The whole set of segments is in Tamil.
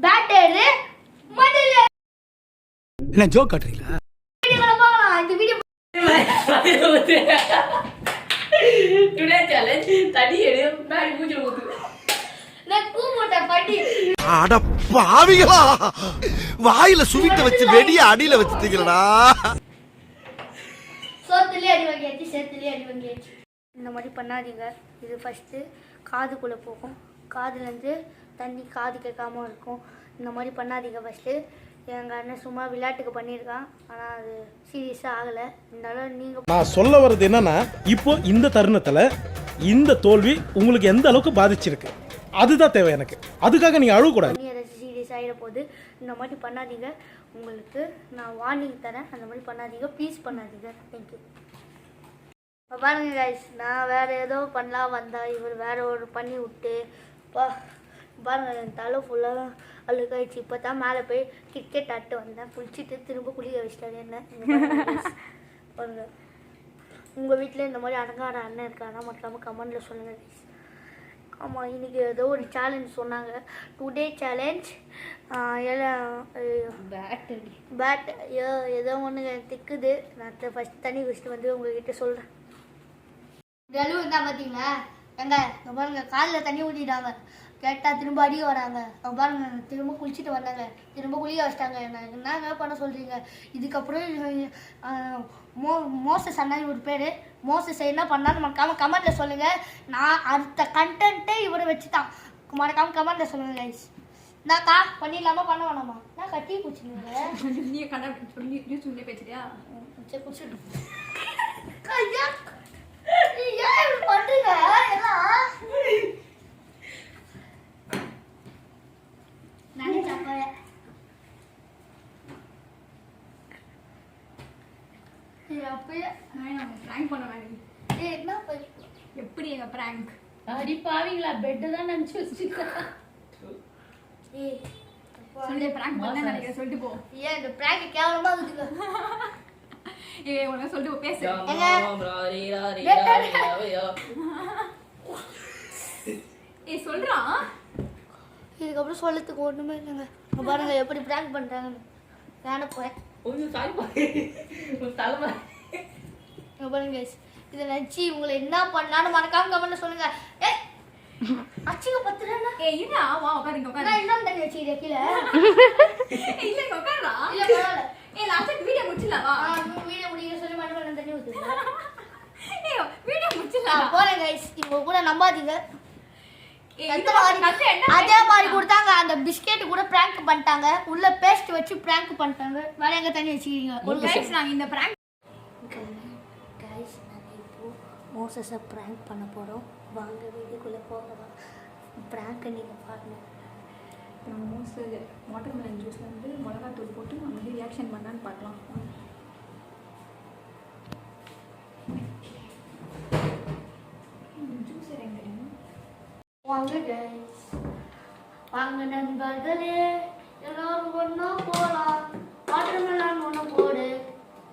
பேட்டர் மடல என்ன ஜோக் காட்டுறீங்களா? இந்த வீடியோ டுடே சேலஞ்ச் தடி எடு முன்னாடி மூஞ்சி ஊத்து. நான் கூமுட்ட பட்டி. அட பாவிகளா, வாயில சுவிட்ட வச்சு வெடிய அடியில வச்சிட்டீங்களடா. சோத்துலயே அடி வாங்கியாச்சு, சேத்துலயே அடி வாங்கியாச்சு. இந்த மாதிரி பண்ணாதீங்க. இது ஃபர்ஸ்ட் காதுக்குள்ள போகும், காதுல இருந்து தண்ணி காது கேட்காம இருக்கும். இந்த மாதிரி பண்ணாதீங்க. ஃபர்ஸ்ட் எங்கள் அண்ணன் சும்மா விளையாட்டுக்கு பண்ணியிருக்கான், ஆனால் அது சீரியஸாக ஆகலை. இருந்தாலும் நீங்கள் நான் சொல்ல வர்றது என்னன்னா, இப்போ இந்த தருணத்தில் இந்த தோல்வி உங்களுக்கு எந்த அளவுக்கு பாதிச்சிருக்கு அதுதான் தேவை எனக்கு. அதுக்காக நீங்கள் அழுவக்கூடாது. பண்ணி ஏதாச்சும் சீரியஸ் ஆகிட போகுது. இந்த மாதிரி பண்ணாதீங்க. உங்களுக்கு நான் வார்னிங் தரேன், அந்த மாதிரி பண்ணாதீங்க. ப்ளீஸ் பண்ணாதீங்க. தேங்க்யூ. இப்போ பாருங்க கைஸ், நான் வேறு ஏதோ பண்ணலாம் வந்தால் இவர் வேறு ஒரு பண்ணி விட்டு பாருங்க என் தலை ஃபுல்லாக அழுகாயிடுச்சு. இப்போ தான் மேலே போய் கிரிக்கெட் ஆட்டு வந்தேன், குளிச்சுட்டு திரும்ப குளிக்க வச்சிட்டாரு என்ன. பாருங்க, உங்கள் வீட்டில் இந்த மாதிரி அடங்காத அண்ணன் இருக்கானா மறக்காமல் கமெண்டில் சொல்லுங்கள் கைஸ். ஆமாம், இன்றைக்கி ஏதோ ஒரு சேலஞ்ச் சொன்னாங்க, டுடே சேலஞ்ச். பேட் ஏதோ ஒன்று திக்குது. நான் ஃபஸ்ட் தண்ணி குடிச்சிட்டு வந்து உங்ககிட்ட சொல்கிறேன். டெலிவரி இருந்தால் பார்த்தீங்களா எங்க பாருங்க, காலில் தண்ணி ஊற்றிட்டாங்க. கேட்டால் திரும்ப அடிக்க வராங்க. பாருங்க, திரும்ப குளிச்சுட்டு வந்தாங்க, திரும்ப குளிக்க வச்சிட்டாங்க. என்னங்க பண்ண சொல்கிறீங்க? இதுக்கப்புறம் மோசஸ் அண்ணா இவர் பேர். மோசஸ் என்ன பண்ணான்னு மறக்காமல் கமெண்ட்டில் சொல்லுங்கள். நான் அடுத்த கண்டென்ட்டே இவரை வச்சு தான். மறக்காமல் கமெண்ட்டில் சொல்லுங்கள் கைஸ். இந்தாக்கா பண்ணிடலாமா பண்ண வேணாமா? நான் கட்டி குடிச்சுங்க. நீ கண்ணா சொல்லி சொல்லி பேசுறியா? சரி குடிச்சிட்டு கையா ஏன் பண்ணுங்க எல்லாம் நானே சாப்பாடு அப்பயே பிராங்க் பண்ண வேணும். என்ன எப்படி எங்க பிராங்க்? அடி பாவீங்களா, பெட் தான் நினைச்சு வச்சிருக்கேன். சொல்லி பிராங்க் பண்ண நினைக்கிறேன், சொல்லிட்டு போ. ஏன் இந்த பிராங்க் கேவலமா இருக்குங்க? உனக்கு சொல்லிட்டு பேசு. சொல்றான். இதுக்கப்புறம் சொல்லத்துக்கு ஒண்ணுமே இல்லைங்க. பாருங்க எப்படி பிராங்க் பண்றாங்கன்னு. நானே போறேன். பாருங்க இதை நினைச்சு உங்களை என்ன பண்ணான்னு மறக்காம கமெண்ட்ல சொல்லுங்க. அச்சிங்க பத்துறேன்னா இருடா, வா உட்காருங்க உட்காரு. நான் இன்னும் தண்ணி வச்சிருக்கேன் கீழே. இல்ல உட்காருடா. இல்ல பரவாயில்ல. லாஸ்ட் வீடியோ முடிச்சிடலாம் வா. வீடியோ முடிக்க சொல்லி மட்டும் தண்ணி ஊத்துங்க. வீடியோ முடிச்சிடலாம். போறேன் கைஸ், இப்போ கூட நம்பாதீங்க. அதே மாதிரி கொடுத்தாங்க. அந்த பிஸ்கெட் கூட பிராங்க் பண்ணிட்டாங்க, உள்ள பேஸ்ட் வச்சு பிராங்க் பண்ணிட்டாங்க. வேற எங்க தண்ணி வச்சுக்கிறீங்க? நாங்க இந்த பிராங்க் கைஸ், நாங்கள் இப்போ மோசஸை பிராங்க் பண்ண போகிறோம். வாங்க வீட்டுக்குள்ளே போகலாம். பிராங்க் நீங்கள் பாருங்க. நம்ம மோஸ்ட் வாட்டர்மெலன் ஜூஸில் வந்து மிளகாத்தூள் போட்டு நம்ம வந்து ரியாக்ஷன் பண்ணான்னு பார்க்கலாம். ஜூஸ் எங்க? வாங்க கைஸ், வாங்க நண்பர்களே, எல்லாரும் ஒன்றா போகலாம். வாட்டர்மெலன் ஒன்று போடு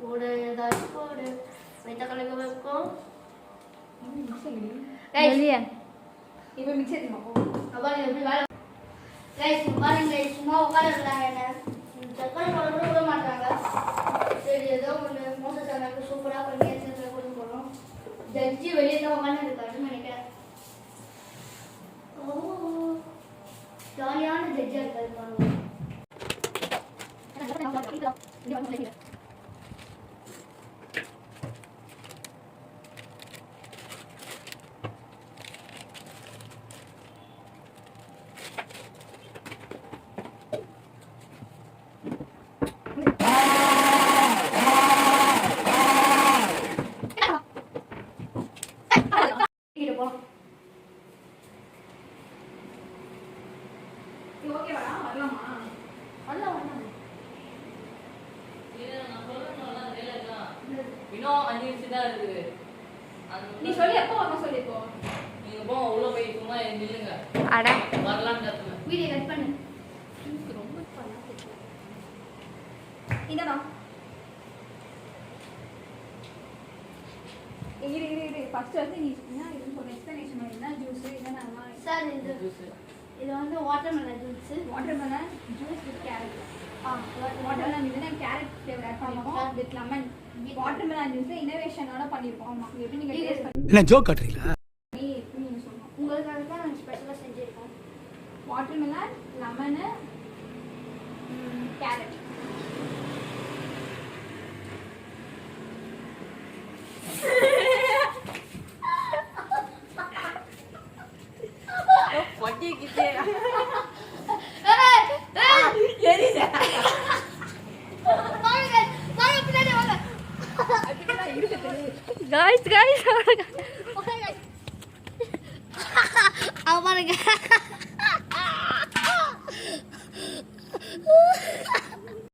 போடு, ஏதாச்சும் போடு. வைத்த கலக்க வைக்கும் இப்போ மிக்சர் அப்புறம் எப்படி வேலை கைஸ் பாருங்க. சும்மா உட்காந்துருக்காங்க, என்ன சக்கரை பழம் கூட விட மாட்டாங்க. சரி ஏதோ ஒன்று மோசம் சூப்பராக பண்ணி கொடுக்க போகிறோம். ஜட்ஜி வெளியே தான் உட்காந்து இருக்காருன்னு நினைக்கிறேன். ஜாலியான ஜட்ஜாக இருக்காரு பாருங்க. நீ சொல்லி எப்போ வரணும் சொல்லி இப்போ நீங்க போ உள்ள போய் சும்மா நில்லுங்க. அட வரலாம்னு கத்துங்க. வீடியோ கட் பண்ணு. ரொம்ப பண்ணாதே. என்னடா இரு ஃபர்ஸ்ட் வந்து நீ என்ன இது சொல்ற எக்ஸ்பிளனேஷன் என்ன ஜூஸ் என்னன்னா சார் இது ஜூஸ் இது வந்து watermelon juice. Watermelon juice with carrot. Watermelon watermelon இதுனா கேரட் ஃப்ளேவர் ஆட் பண்ணிருக்கோம் வித் லெமன். வாட்டர்மெலன் ஜூஸ் இன்னோவேஷனோட பண்ணிருக்கோம். ஆமா எப்படி நீங்க டேஸ்ட் பண்ணி என்ன ஜோக் காட்டுறீங்களா? நீங்க சொல்லணும். உங்களுக்காக தான் நாங்கள் ஸ்பெஷலாக செஞ்சுருக்கோம். Watermelon lemon carrot. Guys, அவன் பாருங்க.